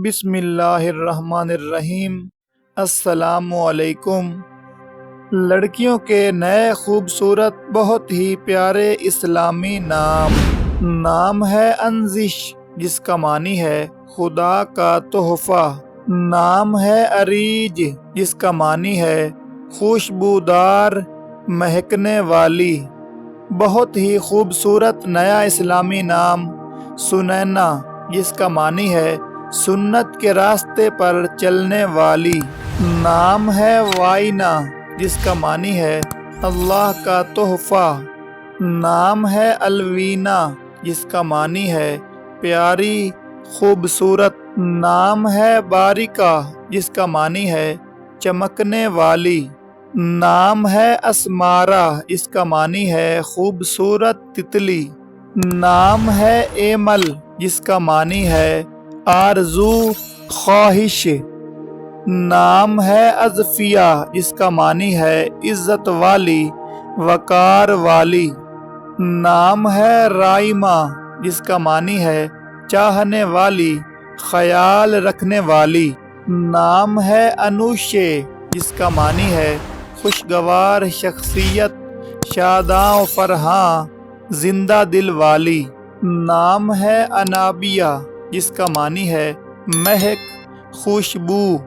بسم اللہ الرحمن الرحیم۔ السلام علیکم۔ لڑکیوں کے نئے خوبصورت بہت ہی پیارے اسلامی نام ہے انزش، جس کا معنی ہے خدا کا تحفہ۔ نام ہے اریج، جس کا معنی ہے خوشبودار مہکنے والی۔ بہت ہی خوبصورت نیا اسلامی نام سنینا، جس کا معنی ہے سنت کے راستے پر چلنے والی۔ نام ہے وائنا، جس کا معنی ہے اللہ کا تحفہ۔ نام ہے الوینا، جس کا معنی ہے پیاری خوبصورت۔ نام ہے باریکا، جس کا معنی ہے چمکنے والی۔ نام ہے اسمارا، جس کا معنی ہے خوبصورت تتلی۔ نام ہے ایمل، جس کا معنی ہے آرزو خواہش۔ نام ہے ازفیہ، جس کا معنی ہے عزت والی وقار والی۔ نام ہے رائمہ، جس کا معنی ہے چاہنے والی خیال رکھنے والی۔ نام ہے انوشے، جس کا معنی ہے خوشگوار شخصیت، شاداں و فرحاں زندہ دل والی۔ نام ہے انابیہ، جس کا معنی ہے مہک خوشبو۔